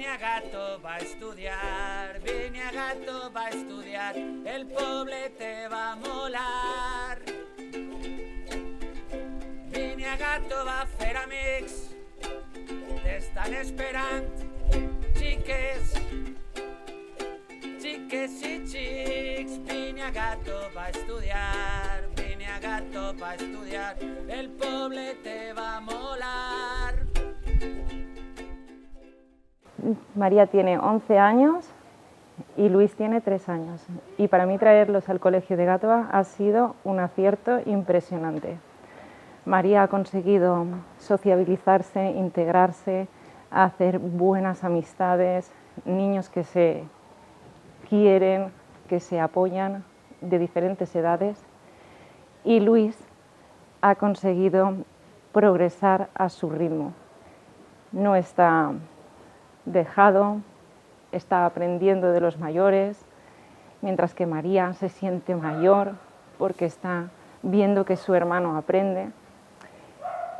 Gato va a estudiar, Gato va a estudiar, el poble te va a molar. Gato va a fer amics, t'estan esperant, xiques, xiques i xics. Gato va a estudiar, Gato va a estudiar, el poble te va a molar. María tiene 11 años y Luis tiene 3 años. Y para mí traerlos al colegio de Gàtova ha sido un acierto impresionante. María ha conseguido sociabilizarse, integrarse, hacer buenas amistades, niños que se quieren, que se apoyan de diferentes edades. Y Luis ha conseguido progresar a su ritmo. No está dejado, está aprendiendo de los mayores, mientras que María se siente mayor porque está viendo que su hermano aprende.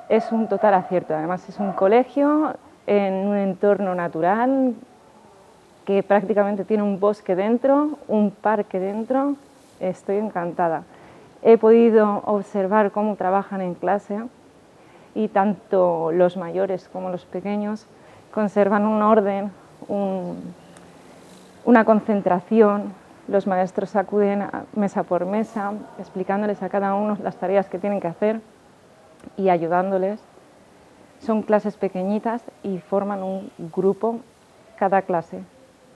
Es un total acierto, además es un colegio en un entorno natural que prácticamente tiene un bosque dentro, un parque dentro. Estoy encantada. He podido observar cómo trabajan en clase y tanto los mayores como los pequeños conservan un orden, una concentración. Los maestros acuden mesa por mesa, explicándoles a cada uno las tareas que tienen que hacer y ayudándoles. Son clases pequeñitas y forman un grupo cada clase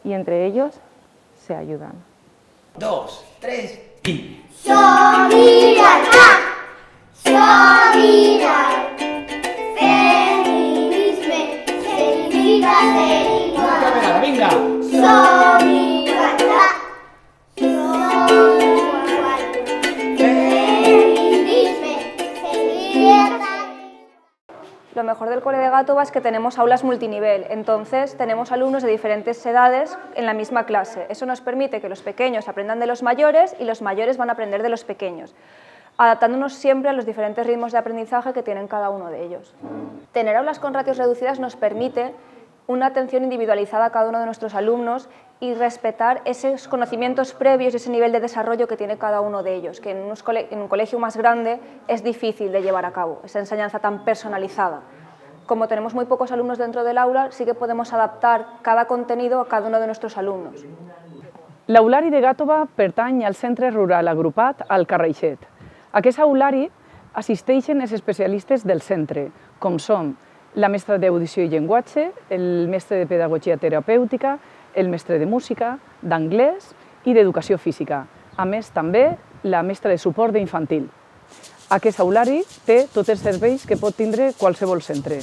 y entre ellos se ayudan. 2, 3 y... Sobirana, sobirana, feminisme, seguidas de igual. Venga. Sobirana, feminisme, seguidas. Lo mejor del cole de Gàtova es que tenemos aulas multinivel, entonces tenemos alumnos de diferentes edades en la misma clase. Eso nos permite que los pequeños aprendan de los mayores y los mayores van a aprender de los pequeños, adaptándonos siempre a los diferentes ritmos de aprendizaje que tienen cada uno de ellos. Tener aulas con ratios reducidas nos permite una atención individualizada a cada uno de nuestros alumnos y respetar esos conocimientos previos y ese nivel de desarrollo que tiene cada uno de ellos, que en un colegio más grande es difícil de llevar a cabo, esa enseñanza tan personalizada. Como tenemos muy pocos alumnos dentro del aula, sí que podemos adaptar cada contenido a cada uno de nuestros alumnos. L'aulari de Gàtova pertany al centre rural agrupat al Carraixet. A aquest aulari assisteixen els especialistes del centre, com són la mestra d'audició i llenguatge, el mestre de pedagogia terapèutica, el mestre de música, d'anglès i d'educació física. A més, també la mestra de suport d'infantil. Aquest aulari té tots els serveis que pot tindre qualsevol centre.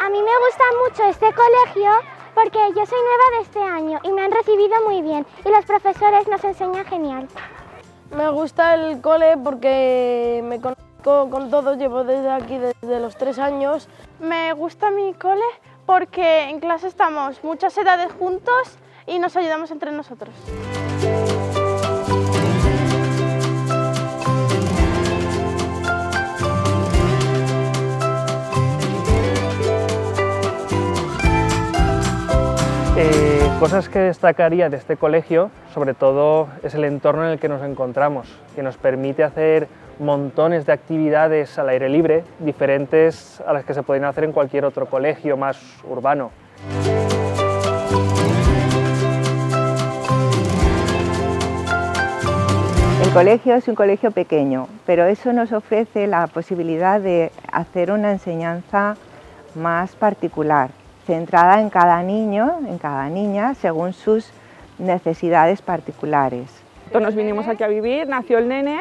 A mí me gusta mucho este colegio porque yo soy nueva de este año y me han recibido muy bien y los profesores nos enseñan genial. Me gusta el cole porque me conozco con todos, llevo desde aquí desde los 3 años. Me gusta mi cole porque en clase estamos muchas edades juntos y nos ayudamos entre nosotros. Cosas que destacaría de este colegio, sobre todo, es el entorno en el que nos encontramos, que nos permite hacer montones de actividades al aire libre, diferentes a las que se pueden hacer en cualquier otro colegio más urbano. El colegio es un colegio pequeño, pero eso nos ofrece la posibilidad de hacer una enseñanza más particular, centrada en cada niño, en cada niña, según sus necesidades particulares. Nos vinimos aquí a vivir, nació el nene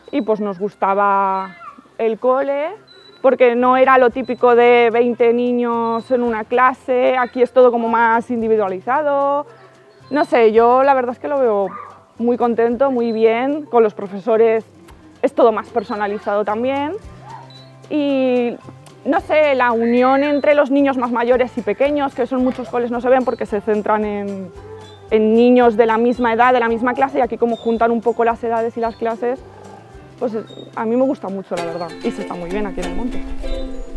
y pues nos gustaba el cole, porque no era lo típico de 20 niños en una clase, aquí es todo como más individualizado. No sé, yo la verdad es que lo veo muy contento, muy bien, con los profesores es todo más personalizado también y no sé, la unión entre los niños más mayores y pequeños, que eso en muchos coles no se ven porque se centran en en niños de la misma edad, de la misma clase, y aquí como juntan un poco las edades y las clases, pues a mí me gusta mucho, la verdad, y se está muy bien aquí en el monte.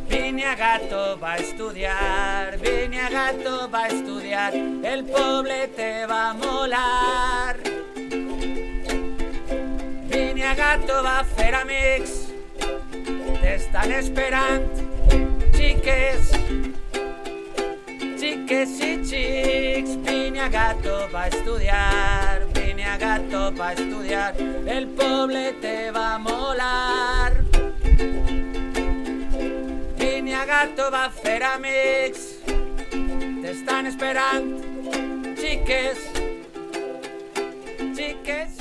Vinya Gato va a estudiar, Vinya Gato va a estudiar, el poble te va a molar. Vinya Gato va a fer amics, t'estan esperant, xiques, xiques i xics. Vinya Gato va a estudiar, Vinya Gato va a estudiar, el poble te va a molar. Vinya Gato va a fer amics, t'estan esperant, xiques, xiques.